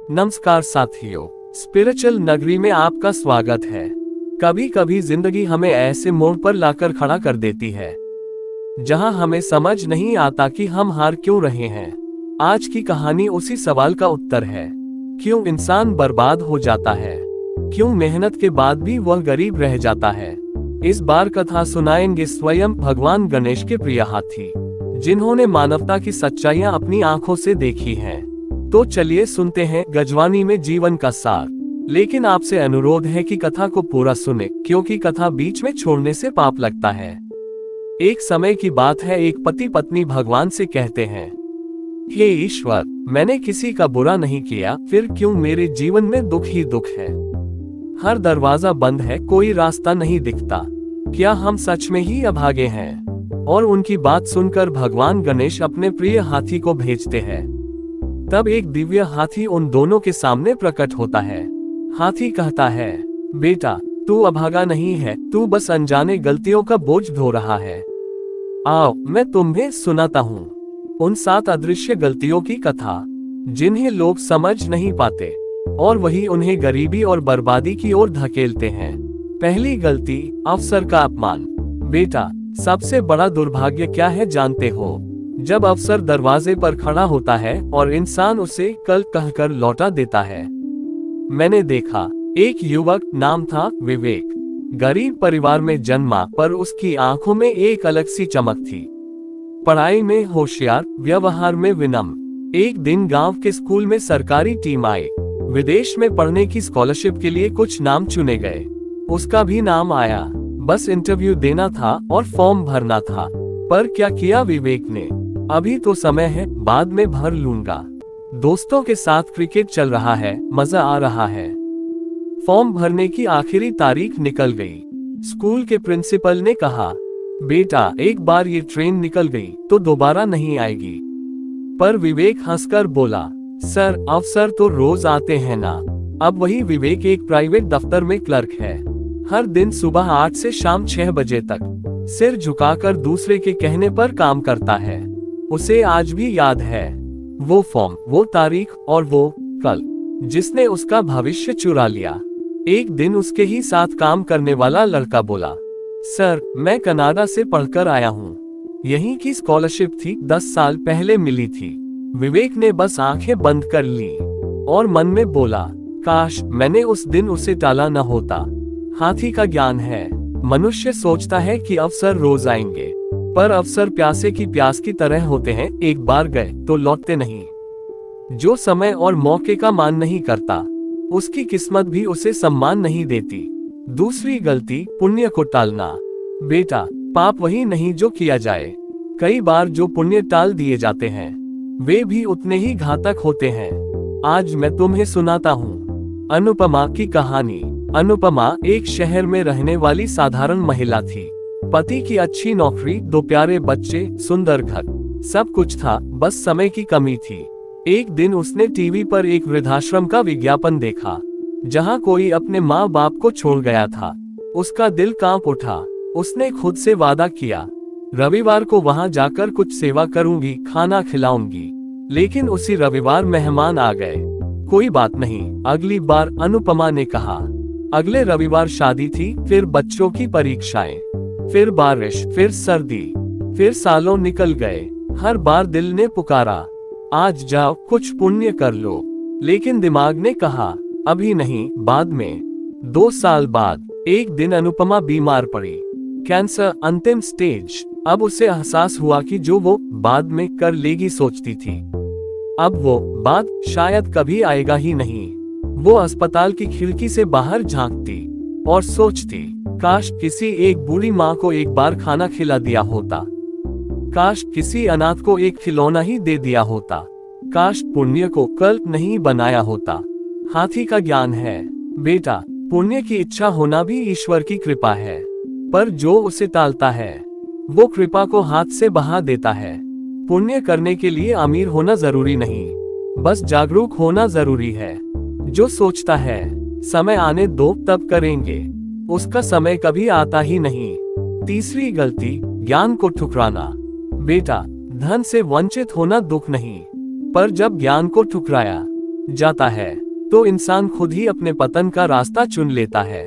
नमस्कार साथियों, स्पिरिचुअल नगरी में आपका स्वागत है। कभी कभी जिंदगी हमें ऐसे मोड़ पर लाकर खड़ा कर देती है जहां हमें समझ नहीं आता कि हम हार क्यों रहे हैं। आज की कहानी उसी सवाल का उत्तर है। क्यों इंसान बर्बाद हो जाता है, क्यों मेहनत के बाद भी वह गरीब रह जाता है। इस बार कथा सुनाएंगे स्वयं भगवान गणेश के प्रिय हाथी, जिन्होंने मानवता की सच्चाइयां अपनी आंखों से देखी हैं। तो चलिए सुनते हैं गजवानी में जीवन का सार। लेकिन आपसे अनुरोध है कि कथा को पूरा सुने, क्योंकि कथा बीच में छोड़ने से पाप लगता है। एक समय की बात है, एक पति पत्नी भगवान से कहते हैं, हे ईश्वर, मैंने किसी का बुरा नहीं किया, फिर क्यों मेरे जीवन में दुख ही दुख है। हर दरवाजा बंद है, कोई रास्ता नहीं दिखता। क्या हम सच में ही अभागे हैं। और उनकी बात सुनकर भगवान गणेश अपने प्रिय हाथी को भेजते हैं। तब एक दिव्य हाथी उन दोनों के सामने प्रकट होता है। हाथी कहता है, बेटा, तू अभागा नहीं है, तू बस अनजाने गलतियों का बोझ ढो रहा है। आओ, मैं तुम्हें सुनाता हूँ उन 7 अदृश्य गलतियों की कथा, जिन्हें लोग समझ नहीं पाते और वही उन्हें गरीबी और बर्बादी की ओर धकेलते हैं। पहली गलती, अवसर का अपमान। बेटा, सबसे बड़ा दुर्भाग्य क्या है जानते हो? जब अवसर दरवाजे पर खड़ा होता है और इंसान उसे कल कहकर लौटा देता है। मैंने देखा, एक युवक, नाम था विवेक, गरीब परिवार में जन्मा, पर उसकी आंखों में एक अलग सी चमक थी। पढ़ाई में होशियार, व्यवहार में विनम्र। एक दिन गांव के स्कूल में सरकारी टीम आई। विदेश में पढ़ने की स्कॉलरशिप के लिए कुछ नाम चुने गए। उसका भी नाम आया। बस इंटरव्यू देना था और फॉर्म भरना था। पर क्या किया विवेक ने? अभी तो समय है, बाद में भर लूंगा। दोस्तों के साथ क्रिकेट चल रहा है, मजा आ रहा है। फॉर्म भरने की आखिरी तारीख निकल गई। स्कूल के प्रिंसिपल ने कहा, बेटा, एक बार ये ट्रेन निकल गई तो दोबारा नहीं आएगी। पर विवेक हंसकर बोला, सर, अवसर तो रोज आते हैं ना। अब वही विवेक एक प्राइवेट दफ्तर में क्लर्क है। हर दिन सुबह 8 से शाम 6 बजे तक सिर झुकाकर दूसरे के कहने पर काम करता है। उसे आज भी याद है वो फॉर्म, वो तारीख और वो कल जिसने उसका भविष्य चुरा लिया। एक दिन उसके ही साथ काम करने वाला लड़का बोला, सर, मैं कनाडा से पढ़कर आया हूँ। यहीं की स्कॉलरशिप थी, 10 साल पहले मिली थी। विवेक ने बस आंखें बंद कर ली और मन में बोला, काश मैंने उस दिन उसे टाला न होता। हाथी का ज्ञान है। मनुष्य सोचता है कि अवसर रोज आएंगे, पर अवसर प्यासे की प्यास की तरह होते हैं, एक बार गए तो लौटते नहीं। जो समय और मौके का मान नहीं करता, उसकी किस्मत भी उसे सम्मान नहीं देती। दूसरी गलती, पुण्य को टालना। बेटा, पाप वही नहीं जो किया जाए। कई बार जो पुण्य टाल दिए जाते हैं, वे भी उतने ही घातक होते हैं। आज मैं तुम्हें सुनाता हूँ अनुपमा की कहानी। अनुपमा एक शहर में रहने वाली साधारण महिला थी। पति की अच्छी नौकरी, 2 प्यारे बच्चे, सुंदर घर, सब कुछ था, बस समय की कमी थी। एक दिन उसने टीवी पर एक वृद्धाश्रम का विज्ञापन देखा, जहां कोई अपने माँ बाप को छोड़ गया था। उसका दिल कांप उठा। उसने खुद से वादा किया, रविवार को वहां जाकर कुछ सेवा करूंगी, खाना खिलाऊंगी। लेकिन उसी रविवार मेहमान आ गए। कोई बात नहीं, अगली बार, अनुपमा ने कहा। अगले रविवार शादी थी, फिर बच्चों की परीक्षाएं, फिर बारिश, फिर सर्दी, फिर सालों निकल गए। हर बार दिल ने पुकारा, आज जाओ, कुछ पुण्य कर लो। लेकिन दिमाग ने कहा, अभी नहीं, बाद में। 2 साल बाद एक दिन अनुपमा बीमार पड़ी। कैंसर, अंतिम स्टेज। अब उसे एहसास हुआ कि जो वो बाद में कर लेगी सोचती थी, अब वो बाद शायद कभी आएगा ही नहीं। वो अस्पताल की खिड़की से बाहर झांकती और सोचती, काश किसी एक बूढ़ी माँ को एक बार खाना खिला दिया होता। काश किसी अनाथ को एक खिलौना ही दे दिया होता। काश पुण्य को कल्प नहीं बनाया होता। हाथी का ज्ञान है। बेटा, पुण्य की इच्छा होना भी ईश्वर की कृपा है, पर जो उसे टालता है, वो कृपा को हाथ से बहा देता है। पुण्य करने के लिए अमीर होना जरूरी नहीं, बस जागरूक होना जरूरी है। जो सोचता है समय आने दो तब करेंगे, उसका समय कभी आता ही नहीं। तीसरी गलती, ज्ञान को ठुकराना। बेटा, धन से वंचित होना दुख नहीं, पर जब ज्ञान को ठुकराया जाता है तो इंसान खुद ही अपने पतन का रास्ता चुन लेता है।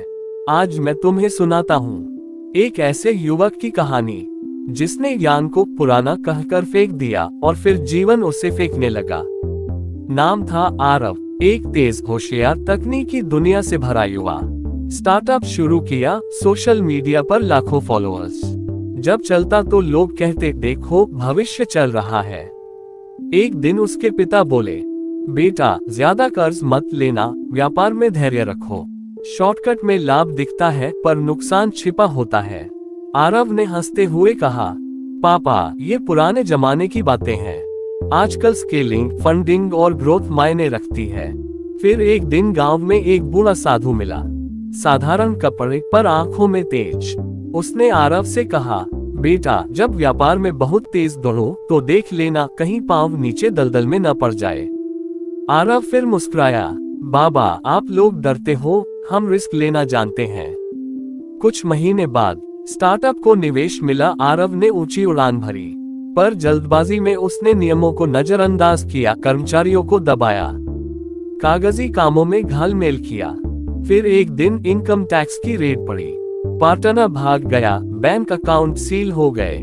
आज मैं तुम्हें सुनाता हूँ एक ऐसे युवक की कहानी जिसने ज्ञान को पुराना कहकर फेंक दिया और फिर जीवन उसे फेंकने लगा। नाम था आरव, एक तेज होशियार तकनीकी दुनिया से भरा युवा। स्टार्टअप शुरू किया, सोशल मीडिया पर लाखों फॉलोअर्स। जब चलता तो लोग कहते देखो भविष्य चल रहा है। एक दिन उसके पिता बोले, बेटा ज्यादा कर्ज मत लेना, व्यापार में धैर्य रखो। शॉर्टकट में लाभ दिखता है पर नुकसान छिपा होता है। आरव ने हंसते हुए कहा, पापा ये पुराने जमाने की बातें हैं, आजकल स्केलिंग, फंडिंग और ग्रोथ मायने रखती है। फिर एक दिन गांव में एक बूढ़ा साधु मिला, साधारण कपड़े पर आंखों में तेज। उसने आरव से कहा, बेटा जब व्यापार में बहुत तेज दौड़ो तो देख लेना कहीं पांव नीचे दलदल में न पड़ जाए। आरव फिर मुस्कुराया, बाबा आप लोग डरते हो, हम रिस्क लेना जानते हैं। कुछ महीने बाद स्टार्टअप को निवेश मिला। आरव ने ऊंची उड़ान भरी, पर जल्दबाजी में उसने नियमों को नजरअंदाज किया, कर्मचारियों को दबाया, कागजी कामों में घालमेल किया। फिर एक दिन इनकम टैक्स की रेड पड़ी, पार्टनर भाग गया, बैंक अकाउंट सील हो गए।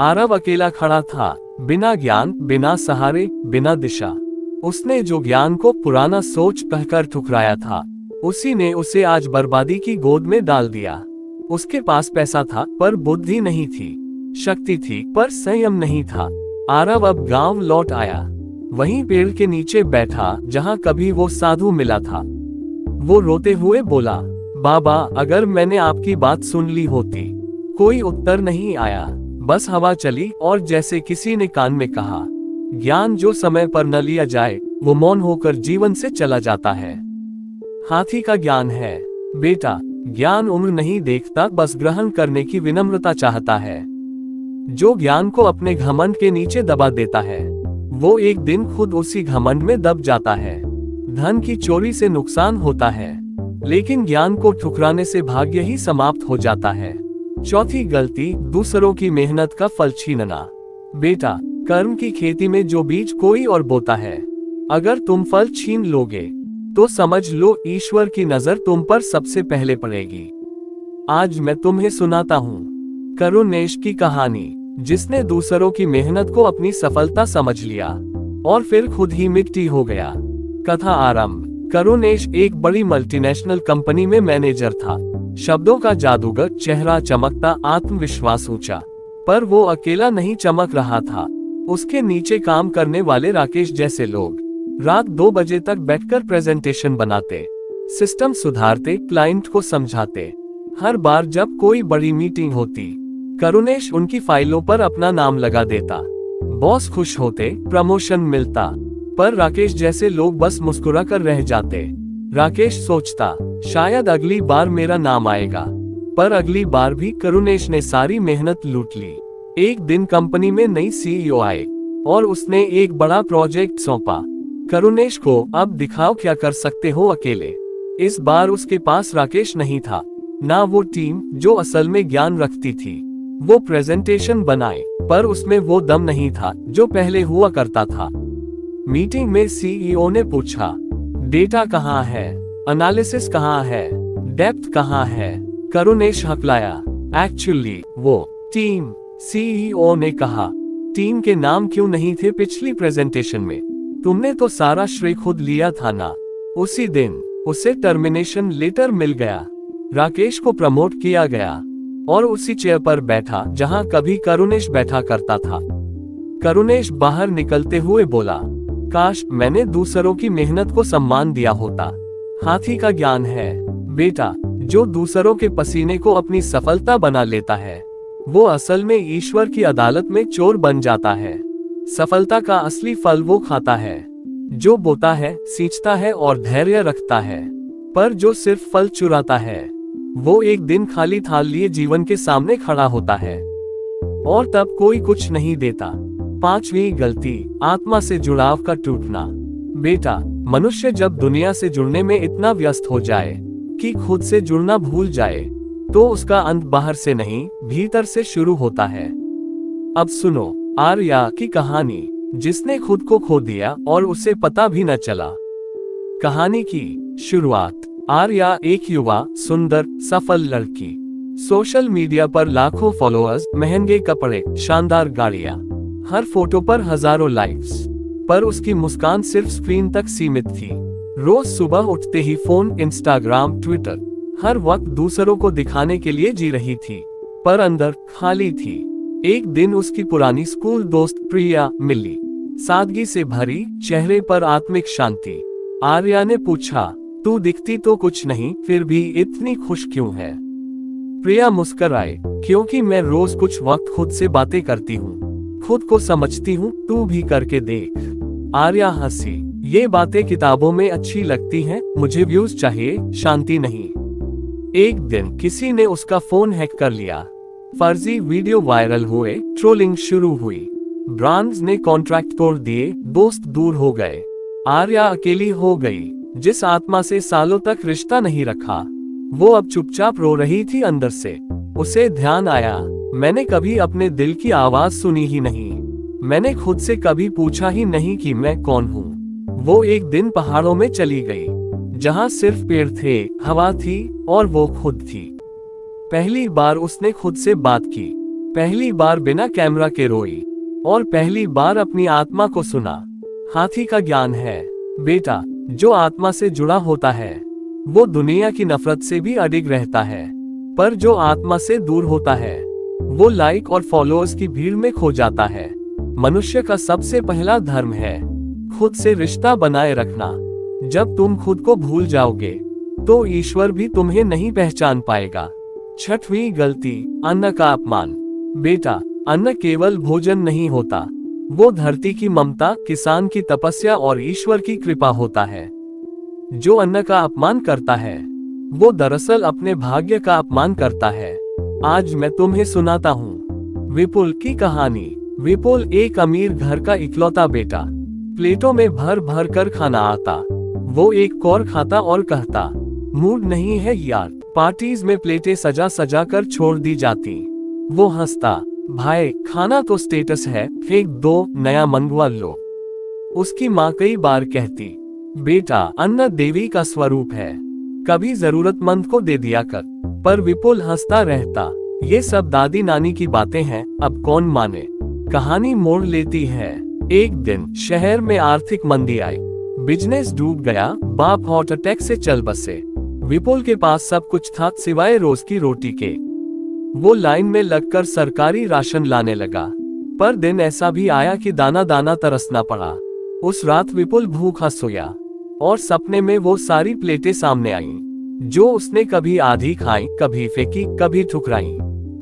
आरव अकेला खड़ा था, बिना ज्ञान, बिना सहारे, बिना दिशा। उसने जो ज्ञान को पुराना सोच कहकर ठुकराया था, उसी ने उसे आज बर्बादी की गोद में डाल दिया। उसके पास पैसा था पर बुद्धि नहीं थी, शक्ति थी पर संयम नहीं था। आरव अब गांव लौट आया, वहीं पेड़ के नीचे बैठा जहां कभी वो साधु मिला था। वो रोते हुए बोला, बाबा अगर मैंने आपकी बात सुन ली होती। कोई उत्तर नहीं आया, बस हवा चली और जैसे किसी ने कान में कहा, ज्ञान जो समय पर न लिया जाए वो मौन होकर जीवन से चला जाता है। हाथी का ज्ञान है, बेटा ज्ञान उम्र नहीं देखता, बस ग्रहण करने की विनम्रता चाहता है। जो ज्ञान को अपने घमंड के नीचे दबा देता है वो एक दिन खुद उसी घमंड में दब जाता है। धन की चोरी से नुकसान होता है, लेकिन ज्ञान को ठुकराने से भाग्य ही समाप्त हो जाता है। चौथी गलती, दूसरों की मेहनत का फल छीनना। बेटा कर्म की खेती में जो बीज कोई और बोता है, अगर तुम फल छीन लोगे तो समझ लो ईश्वर की नजर तुम पर सबसे पहले पड़ेगी। आज मैं तुम्हें सुनाता हूँ करुणेश की कहानी, जिसने दूसरों की मेहनत को अपनी सफलता समझ लिया और फिर खुद ही मिट्टी हो गया। कथा आरंभ। करुणेश एक बड़ी मल्टीनेशनल कंपनी में मैनेजर था। शब्दों का जादूगर, चेहरा चमकता, आत्मविश्वास ऊंचा। पर वो अकेला नहीं चमक रहा था, उसके नीचे काम करने वाले राकेश जैसे लोग रात 2 बजे तक बैठकर प्रेजेंटेशन बनाते, सिस्टम सुधारते, क्लाइंट को समझाते। हर बार जब कोई बड़ी मीटिंग होती, करुणेश उनकी फाइलों पर अपना नाम लगा देता। बॉस खुश होते, प्रमोशन मिलता, पर राकेश जैसे लोग बस मुस्कुरा कर रह जाते। राकेश सोचता, शायद अगली बार मेरा नाम आएगा, पर अगली बार भी करुणेश ने सारी मेहनत लूट ली। एक दिन कंपनी में नई सीईओ आए और उसने एक बड़ा प्रोजेक्ट सौंपा। करुणेश को, अब दिखाओ क्या कर सकते हो अकेले। इस बार उसके पास राकेश नहीं था, ना वो टीम जो असल में ज्ञान रखती थी। वो प्रेजेंटेशन बनाए, पर उसमें वो दम नहीं था जो पहले हुआ करता था। मीटिंग में सीईओ ने पूछा, डेटा कहाँ है, एनालिसिस कहाँ है, डेप्थ कहाँ है। करुणेश हकलाया, एक्चुअली वो टीम। सीईओ ने कहा, टीम के नाम क्यों नहीं थे पिछली प्रेजेंटेशन में? तुमने तो सारा श्रेय खुद लिया था ना। उसी दिन उसे टर्मिनेशन लेटर मिल गया। राकेश को प्रमोट किया गया और उसी चेयर पर बैठा जहां कभी करुणेश बैठा करता था। करुणेश बाहर निकलते हुए बोला, काश मैंने दूसरों की मेहनत को सम्मान दिया होता। हाथी का ज्ञान है, बेटा जो दूसरों के पसीने को अपनी सफलता बना लेता है वो असल में ईश्वर की अदालत में चोर बन जाता है। सफलता का असली फल वो खाता है जो बोता है, सींचता है और धैर्य रखता है। पर जो सिर्फ फल चुराता है वो एक दिन खाली थाल लिए जीवन के सामने खड़ा होता है और तब कोई कुछ नहीं देता। 5वीं गलती, आत्मा से जुड़ाव का टूटना। बेटा मनुष्य जब दुनिया से जुड़ने में इतना व्यस्त हो जाए कि खुद से जुड़ना भूल जाए तो उसका अंत बाहर से नहीं भीतर से शुरू होता है। अब सुनो आर्या की कहानी, जिसने खुद को खो दिया और उसे पता भी न चला। कहानी की शुरुआत। आर्या एक युवा, सुंदर, सफल लड़की। सोशल मीडिया पर लाखों फॉलोअर्स, महंगे कपड़े, शानदार गाड़ियां, हर फोटो पर हजारों लाइक्स। पर उसकी मुस्कान सिर्फ स्क्रीन तक सीमित थी। रोज सुबह उठते ही फोन, इंस्टाग्राम, ट्विटर, हर वक्त दूसरों को दिखाने के लिए जी रही थी, पर अंदर खाली थी। एक दिन उसकी पुरानी स्कूल दोस्त प्रिया मिली, सादगी से भरी, चेहरे पर आत्मिक शांति। आर्या ने पूछा, तू दिखती तो कुछ नहीं, फिर भी इतनी खुश क्यों है? प्रिया मुस्कुराए, क्योंकि मैं रोज कुछ वक्त खुद से बातें करती हूँ, खुद को समझती हूँ, तू भी करके देख। आर्या हंसी, ये बातें किताबों में अच्छी लगती हैं, मुझे व्यूज चाहिए, शांति नहीं। एक दिन किसी ने उसका फोन हैक कर लिया, फर्जी वीडियो वायरल हुए, ट्रोलिंग शुरू हुई, ब्रांड्स ने कॉन्ट्रैक्ट तोड़ दिए, दोस्त दूर हो गए। आर्या अकेली हो गई, जिस आत्मा से सालों तक रिश्ता नहीं रखा, वो अब चुपचाप रो रही थी अंदर से। उसे ध्यान आया, मैंने कभी अपने दिल की आवाज सुनी ही नहीं, मैंने खुद से कभी पूछा ही नहीं कि मैं कौन हूँ। वो एक दिन पहाड़ों में चली गई, जहाँ सिर्फ पेड़ थे, हवा थी और वो खुद थी। पहली बार उसने खुद से बात की, पहली बार बिना कैमरा के रोई, और पहली बार अपनी आत्मा को सुना। हाथी का ज्ञान है, बेटा, जो आत्मा से जुड़ा होता है वो दुनिया की नफरत से भी अडिग रहता है, पर जो आत्मा से दूर होता है वो लाइक और फॉलोअर्स की भीड़ में खो जाता है। मनुष्य का सबसे पहला धर्म है खुद से रिश्ता बनाए रखना। जब तुम खुद को भूल जाओगे तो ईश्वर भी तुम्हें नहीं पहचान पाएगा। छठवीं गलती, अन्न का अपमान। बेटा, अन्न केवल भोजन नहीं होता, वो धरती की ममता, किसान की तपस्या और ईश्वर की कृपा होता है। जो अन्न का अपमान करता है वो दरअसल अपने भाग्य का अपमान करता है। आज मैं तुम्हें सुनाता हूँ विपुल की कहानी। विपुल एक अमीर घर का इकलौता बेटा, प्लेटों में भर भर कर खाना आता। वो एक कौर खाता और कहता, मूड नहीं है यार। पार्टीज में प्लेटें सजा सजा कर छोड़ दी जाती। वो हंसता, भाई खाना तो स्टेटस है, फेंक दो, नया मंगवा लो। उसकी माँ कई बार कहती, बेटा अन्न देवी का स्वरूप है, कभी जरूरतमंद को दे दिया कर। पर विपुल हंसता रहता, ये सब दादी नानी की बातें हैं, अब कौन माने। कहानी मोड़ लेती है। एक दिन शहर में आर्थिक मंदी आई, बिजनेस डूब गया, बाप हार्ट अटैक से चल बसे। विपुल के पास सब कुछ था सिवाय रोज की रोटी के। वो लाइन में लगकर सरकारी राशन लाने लगा, पर दिन ऐसा भी आया कि दाना दाना तरसना पड़ा। उस रात विपुल भूखा सोया और सपने में वो सारी प्लेटें सामने आईं, जो उसने कभी आधी खाई, कभी फेंकी, कभी ठुकराई।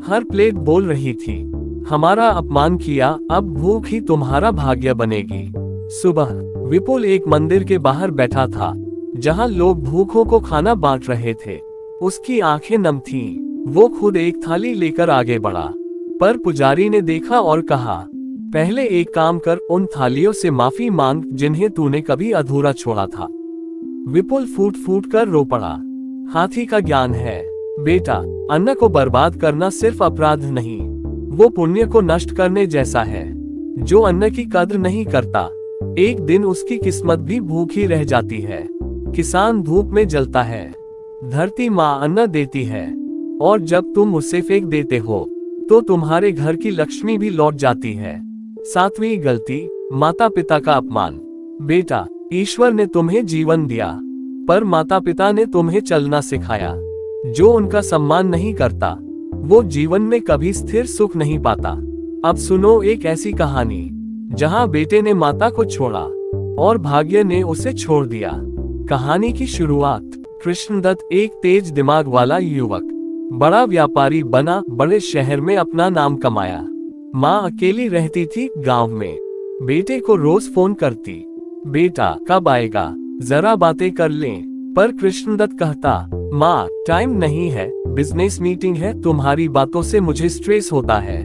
हर प्लेट बोल रही थी, हमारा अपमान किया, अब भूख ही तुम्हारा भाग्य बनेगी। सुबह विपुल एक मंदिर के बाहर बैठा था, जहां लोग भूखों को खाना बांट रहे थे। उसकी आंखें नम थीं। वो खुद एक थाली लेकर आगे बढ़ा, पर पुजारी ने देखा और कहा, पहले एक काम कर, उन थालियों से माफी मांग जिन्हें तूने कभी अधूरा छोड़ा था। विपुल फूट फूट कर रो पड़ा। हाथी का ज्ञान है, बेटा, अन्न को बर्बाद करना सिर्फ अपराध नहीं, वो पुण्य को नष्ट करने जैसा है। जो अन्न की कद्र नहीं करता, एक दिन उसकी किस्मत भी भूखी रह जाती है। किसान धूप में जलता है, धरती माँ अन्न देती है, और जब तुम उसे फेंक देते हो तो तुम्हारे घर की लक्ष्मी भी लौट जाती है। सातवीं गलती, माता पिता का अपमान। बेटा, ईश्वर ने तुम्हें जीवन दिया, पर माता पिता ने तुम्हें चलना सिखाया। जो उनका सम्मान नहीं करता वो जीवन में कभी स्थिर सुख नहीं पाता। अब सुनो एक ऐसी कहानी जहां बेटे ने माता को छोड़ा और भाग्य ने उसे छोड़ दिया। कहानी की शुरुआत। कृष्णदत्त एक तेज दिमाग वाला युवक, बड़ा व्यापारी बना, बड़े शहर में अपना नाम कमाया। माँ अकेली रहती थी गांव में। बेटे को रोज फोन करती, बेटा कब आएगा, जरा बातें कर लें। पर कृष्णदत्त कहता, माँ टाइम नहीं है, बिजनेस मीटिंग है, तुम्हारी बातों से मुझे स्ट्रेस होता है।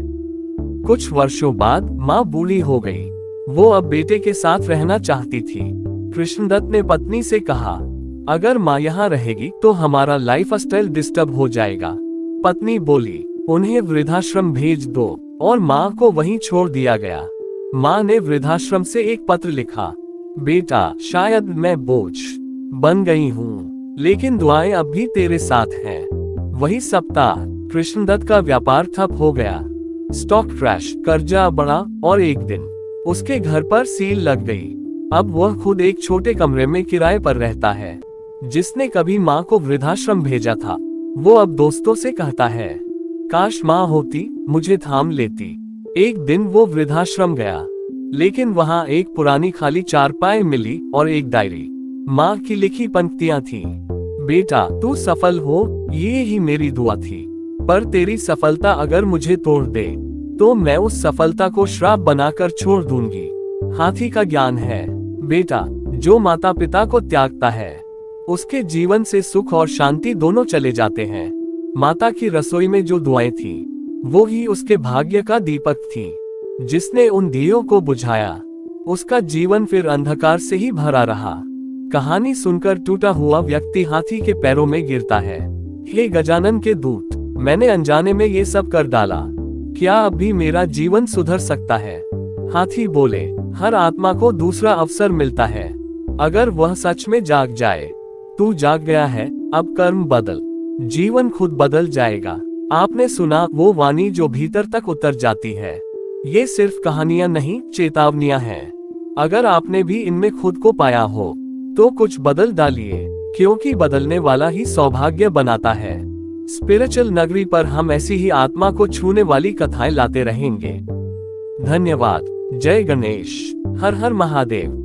कुछ वर्षों बाद माँ बूढ़ी हो गई। वो अब बेटे के साथ रहना चाहती थी। कृष्णदत्त ने पत्नी से कहा, अगर माँ यहाँ रहेगी तो हमारा लाइफस्टाइल डिस्टर्ब हो जाएगा। पत्नी बोली, उन्हें वृद्धाश्रम भेज दो, और माँ को वहीं छोड़ दिया गया। माँ ने वृद्धाश्रम से एक पत्र लिखा, बेटा शायद मैं बोझ बन गई हूँ, लेकिन दुआएं अब भी तेरे साथ हैं। वही सप्ताह कृष्णदत्त का व्यापार ठप हो गया। स्टॉक क्रैश, कर्जा बढ़ा और एक दिन उसके घर पर सील लग गई। अब वह खुद एक छोटे कमरे में किराए पर रहता है। जिसने कभी माँ को वृद्धाश्रम भेजा था, वो अब दोस्तों से कहता है, काश माँ होती, मुझे थाम लेती। एक दिन वो वृद्धाश्रम गया, लेकिन वहाँ एक पुरानी खाली चारपाई मिली और एक डायरी। माँ की लिखी पंक्तियां थी, बेटा तू सफल हो, ये ही मेरी दुआ थी। पर तेरी सफलता अगर मुझे तोड़ दे, तो मैं उस सफलता को श्राप बनाकर छोड़ दूंगी। हाथी का ज्ञान है, बेटा जो माता पिता को त्यागता है, उसके जीवन से सुख और शांति दोनों चले जाते हैं। माता की रसोई में जो दुआएं थी, वो ही उसके भाग्य का दीपक थी। जिसने उन दियों को बुझाया, उसका जीवन फिर अंधकार से ही भरा रहा। कहानी सुनकर टूटा हुआ व्यक्ति हाथी के पैरों में गिरता है। हे गजानन के दूत, मैंने अनजाने में ये सब कर डाला, क्या अब भी मेरा जीवन सुधर सकता है? हाथी बोले, हर आत्मा को दूसरा अवसर मिलता है, अगर वह सच में जाग जाए। तू जाग गया है, अब कर्म बदल, जीवन खुद बदल जाएगा। आपने सुना वो वाणी जो भीतर तक उतर जाती है। ये सिर्फ कहानियां नहीं, चेतावनियां हैं। अगर आपने भी इनमें खुद को पाया हो, तो कुछ बदल डालिए, क्योंकि बदलने वाला ही सौभाग्य बनाता है। स्पिरिचुअल नगरी पर हम ऐसी ही आत्मा को छूने वाली कथाएं लाते रहेंगे। धन्यवाद। जय गणेश। हर हर महादेव।